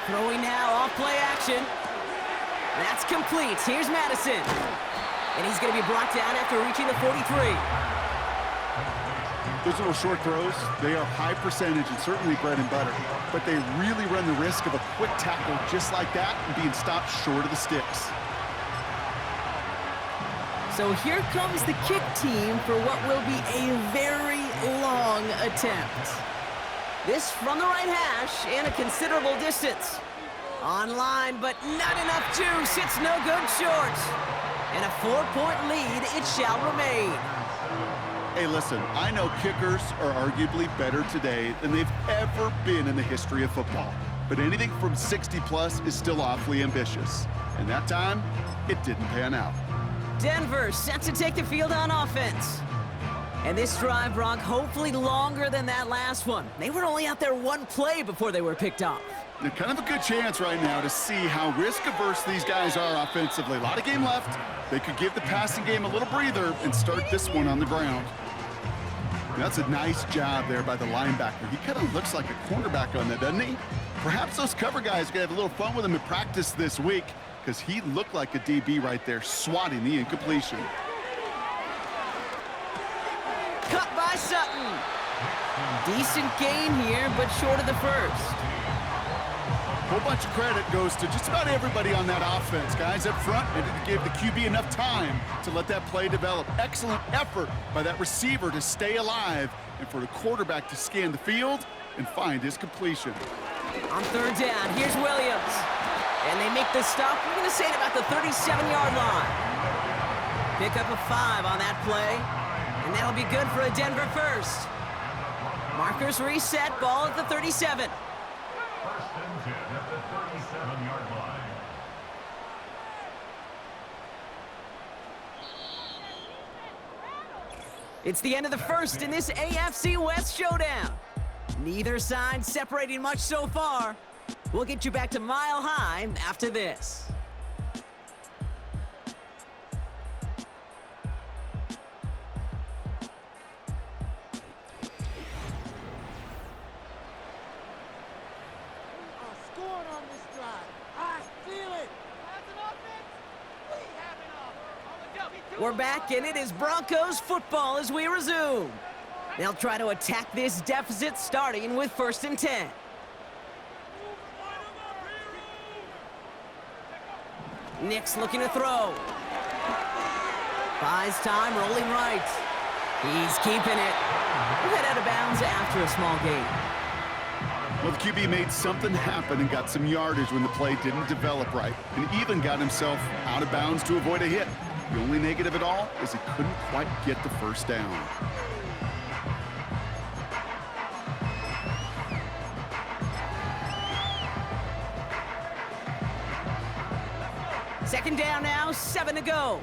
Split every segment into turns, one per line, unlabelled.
Throwing now, off play action. That's complete. Here's Madison. And he's going to be brought down after reaching the 43.
Those little short throws, they are high percentage and certainly bread and butter. But they really run the risk of a quick tackle just like that and being stopped short of the sticks.
So here comes the kick team for what will be a very long attempt. This from the right hash and a considerable distance. Online, but not enough juice. It's no good short. And a 4-point lead, it shall remain.
Hey, listen, I know kickers are arguably better today than they've ever been in the history of football. But anything from 60-plus is still awfully ambitious. And that time, it didn't pan out.
Denver set to take the field on offense. And this drive, Brock, hopefully longer than that last one. They were only out there one play before they were picked off.
And kind of a good chance right now to see how risk-averse these guys are offensively. A lot of game left. They could give the passing game a little breather and start this one on the ground. And that's a nice job there by the linebacker. He kind of looks like a cornerback on that, doesn't he? Perhaps those cover guys are going to have a little fun with him in practice this week, because he looked like a DB right there, swatting the incompletion.
Cut by Sutton. Decent gain here, but short of the first.
A whole bunch of credit goes to just about everybody on that offense. Guys up front, and it gave the QB enough time to let that play develop. Excellent effort by that receiver to stay alive, and for the quarterback to scan the field and find his completion.
On third down, here's Williams. And they make the stop, we're going to say, at about the 37-yard line. Pick up a 5 on that play, and that'll be good for a Denver first. Markers reset, ball at the 37.
First and 10 at the 37-yard line.
It's the end of the first in this AFC West showdown. Neither side separating much so far. We'll get you back to Mile High after this.
Scoring on this drive. I feel it.
We're back, and it is Broncos football as we resume. They'll try to attack this deficit, starting with 1st and 10. Nick's looking to throw. Buys time, rolling right. He's keeping it. We'll head out of bounds after a small gain.
Well, the QB made something happen and got some yardage when the play didn't develop right, and even got himself out of bounds to avoid a hit. The only negative at all is he couldn't quite get the first down.
Second down now, 7 to go.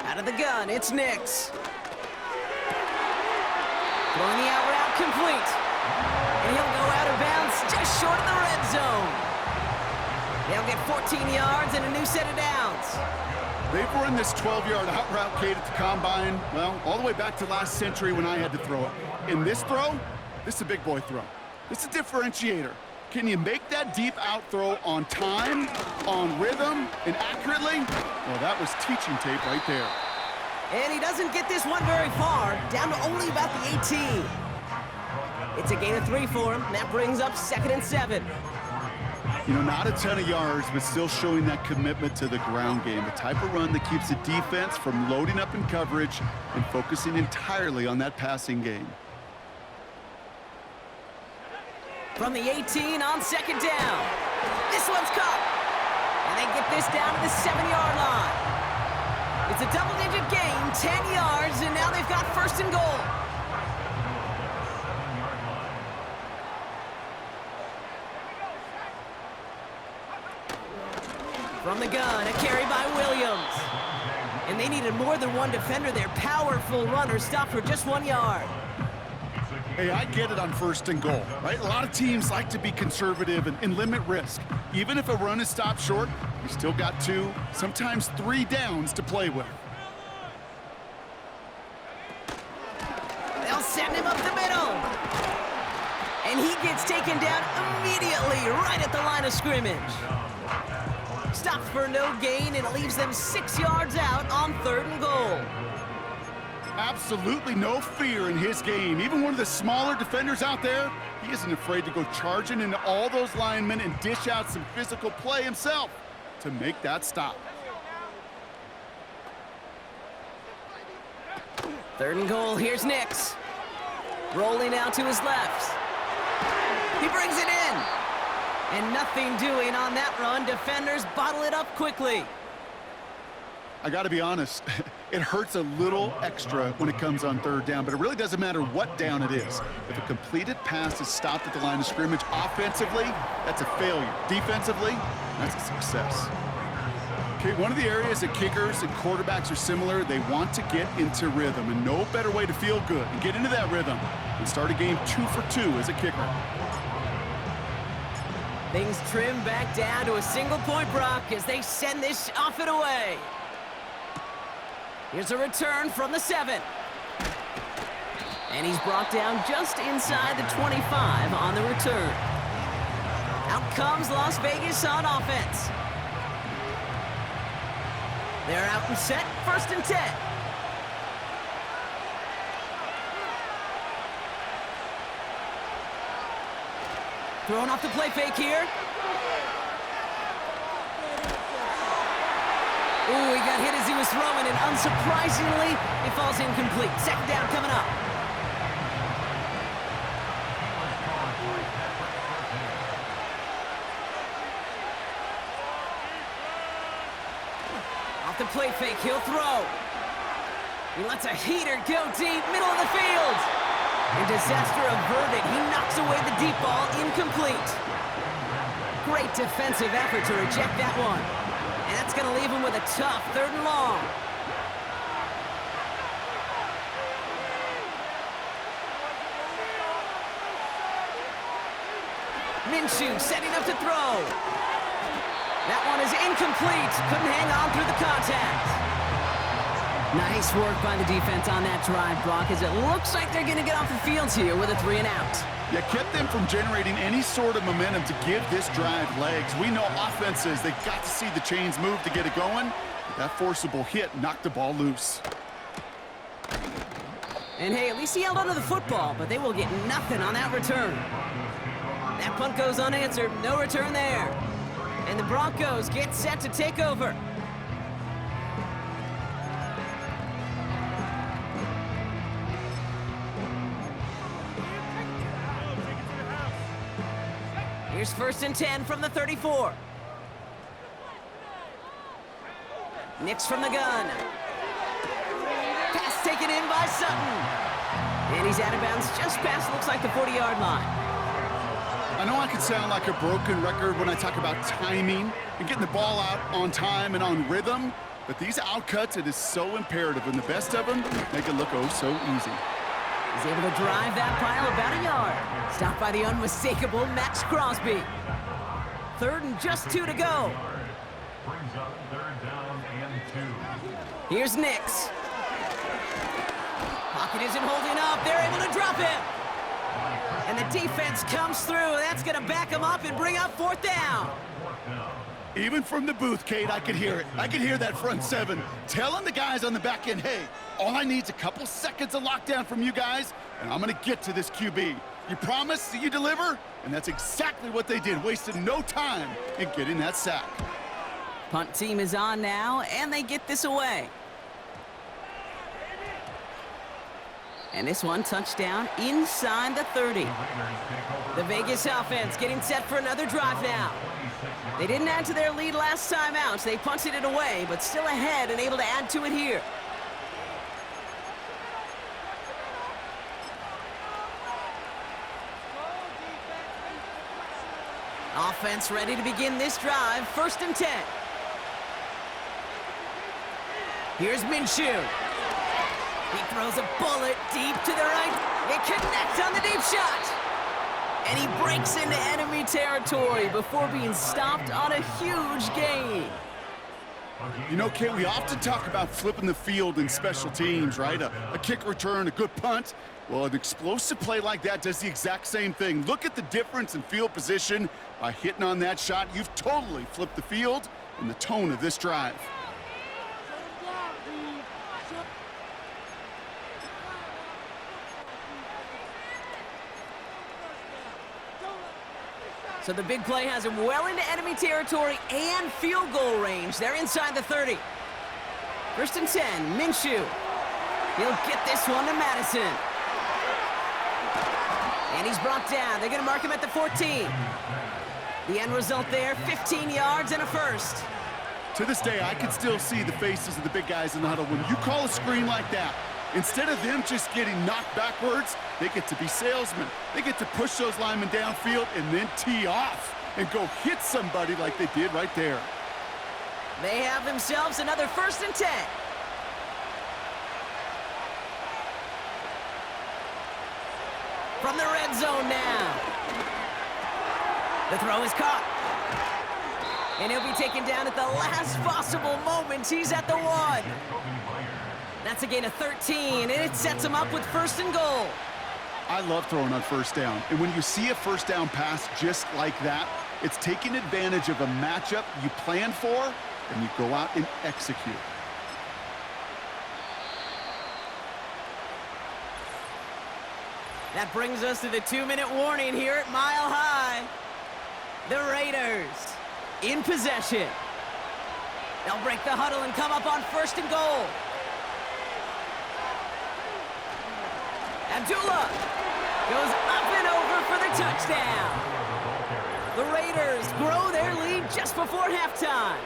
Out of the gun, it's Nix. Throwing the out route complete. And he'll go out of bounds just short of the red zone. They'll get 14 yards and a new set of downs.
They've run this 12-yard out route, Kate, at the combine, well, all the way back to last century when I had to throw it. In this throw, this is a big boy throw. This is a differentiator. Can you make that deep out throw on time, on rhythm, and accurately? Well, that was teaching tape right there.
And he doesn't get this one very far, down to only about the 18. It's a gain of 3 for him, and that brings up 2nd and 7.
You know, not a ton of yards, but still showing that commitment to the ground game, the type of run that keeps the defense from loading up in coverage and focusing entirely on that passing game.
From the 18 on 2nd down. This one's caught. And they get this down to the 7-yard line. It's a double-digit gain, 10 yards, and now they've got 1st and goal. From the gun, a carry by Williams. And they needed more than one defender. Their powerful runner stopped for just 1 yard.
Hey, I get it on 1st and goal, right? A lot of teams like to be conservative and limit risk. Even if a run is stopped short, you still got 2, sometimes 3 downs to play with.
They'll send him up the middle. And he gets taken down immediately right at the line of scrimmage. Stopped for no gain, and it leaves them 6 yards out on 3rd and goal.
Absolutely no fear in his game. Even one of the smaller defenders out there, he isn't afraid to go charging into all those linemen and dish out some physical play himself to make that stop.
3rd and goal, here's Nix. Rolling out to his left. He brings it in. And nothing doing on that run. Defenders bottle it up quickly.
I got to be honest, it hurts a little extra when it comes on 3rd down, but it really doesn't matter what down it is. If a completed pass is stopped at the line of scrimmage, offensively, that's a failure. Defensively, that's a success. Okay, one of the areas that kickers and quarterbacks are similar, they want to get into rhythm, and no better way to feel good and get into that rhythm than start a game 2 for 2 as a kicker.
Things trim back down to a single-point Brock as they send this off and away. Here's a return from the 7. And he's brought down just inside the 25 on the return. Out comes Las Vegas on offense. They're out and set, 1st and 10. Throwing off the play fake here. Ooh, he got hit as he was throwing, and unsurprisingly, it falls incomplete. 2nd down coming up. Off the play fake, he'll throw. He lets a heater go deep, middle of the field. And disaster averted. He knocks away the deep ball, incomplete. Great defensive effort to reject that one. And that's going to leave him with a tough 3rd and long. Minshew setting up to throw. That one is incomplete. Couldn't hang on through the contact. Nice work by the defense on that drive, Brock, as it looks like they're going to get off the field here with a 3 and out.
Yeah, kept them from generating any sort of momentum to give this drive legs. We know offenses, they've got to see the chains move to get it going. That forcible hit knocked the ball loose.
And hey, at least he held onto the football, but they will get nothing on that return. That punt goes unanswered, no return there. And the Broncos get set to take over. Here's 1st and 10 from the 34. Nix from the gun. Pass taken in by Sutton. And he's out of bounds just past, looks like, the 40-yard line.
I know I can sound like a broken record when I talk about timing and getting the ball out on time and on rhythm, but these outcuts, it is so imperative, and the best of them make it look oh so easy.
He's able to drive that pile about a yard. Stopped by the unmistakable Max Crosby. 3rd and just 2 to go.
Brings up 3rd down and 2.
Here's Nix. Pocket isn't holding up. They're able to drop him. And the defense comes through. That's going to back him up and bring up 4th down.
Even from the booth, Kate, I could hear it. I could hear that front 7 telling the guys on the back end, hey, all I need is a couple seconds of lockdown from you guys, and I'm going to get to this QB. You promise that you deliver? And that's exactly what they did, wasted no time in getting that sack.
Punt team is on now, and they get this away. And this one, touchdown inside the 30. The Vegas offense getting set for another drive now. They didn't add to their lead last time out, so they punted it away, but still ahead and able to add to it here. Offense ready to begin this drive, 1st and 10. Here's Minshew. He throws a bullet deep to the right. It connects on the deep shot. And he breaks into enemy territory before being stopped on a huge gain.
You know, Kate, we often talk about flipping the field in special teams, right? A kick return, a good punt. Well, an explosive play like that does the exact same thing. Look at the difference in field position. By hitting on that shot, you've totally flipped the field and the tone of this drive.
So the big play has him well into enemy territory and field goal range. They're inside the 30. 1st and 10, Minshew. He'll get this one to Madison. And he's brought down. They're going to mark him at the 14. The end result there, 15 yards and a first.
To this day, I can still see the faces of the big guys in the huddle. When you call a screen like that, instead of them just getting knocked backwards, they get to be salesmen. They get to push those linemen downfield and then tee off and go hit somebody like they did right there.
They have themselves another 1st and 10. From the red zone now. The throw is caught. And he'll be taken down at the last possible moment. He's at the 1. That's a gain of 13, and it sets him up with 1st and goal.
I love throwing on 1st down. And when you see a 1st down pass just like that, it's taking advantage of a matchup you planned for, and you go out and execute.
That brings us to the 2-minute warning here at Mile High. The Raiders in possession. They'll break the huddle and come up on 1st and goal. Abdullah goes up and over for the touchdown. The Raiders grow their lead just before halftime.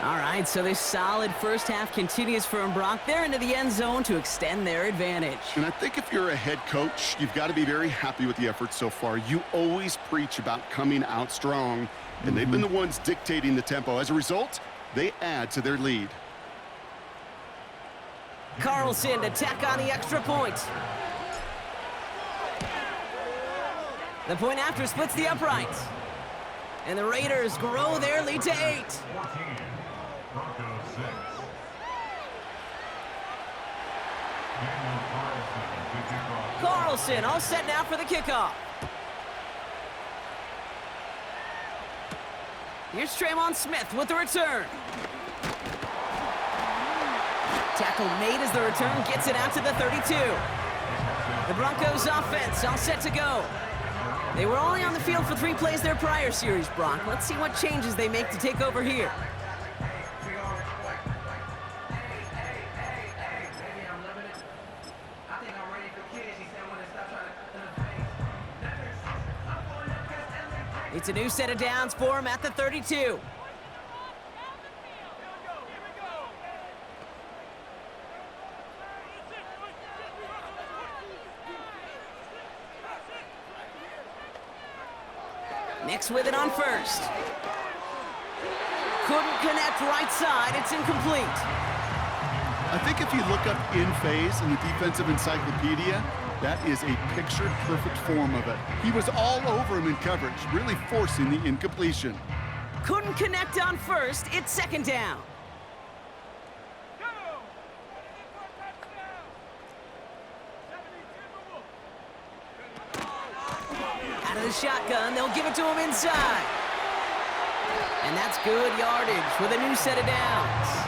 All right, so this solid first half continues for Brock. They're into the end zone to extend their advantage.
And I think if you're a head coach, you've got to be very happy with the effort so far. You always preach about coming out strong, and they've been the ones dictating the tempo. As a result, they add to their lead.
Carlson to tack on the extra point. The point after splits the uprights. And the Raiders grow their lead to 8.
14, Broncos 6.
Carlson all set now for the kickoff. Here's Tremon Smith with the return. Tackle made as the return gets it out to the 32. The Broncos offense all set to go. They were only on the field for 3 plays their prior series, Brock. Let's see what changes they make to take over here. It's a new set of downs for him at the 32. Nix with it on 1st. Couldn't connect right side. It's incomplete.
I think if you look up in phase in the defensive encyclopedia, that is a pictured perfect form of it. He was all over him in coverage, really forcing the incompletion.
Couldn't connect on 1st. It's 2nd down. Out of the shotgun, they'll give it to him inside. And that's good yardage with a new set of downs.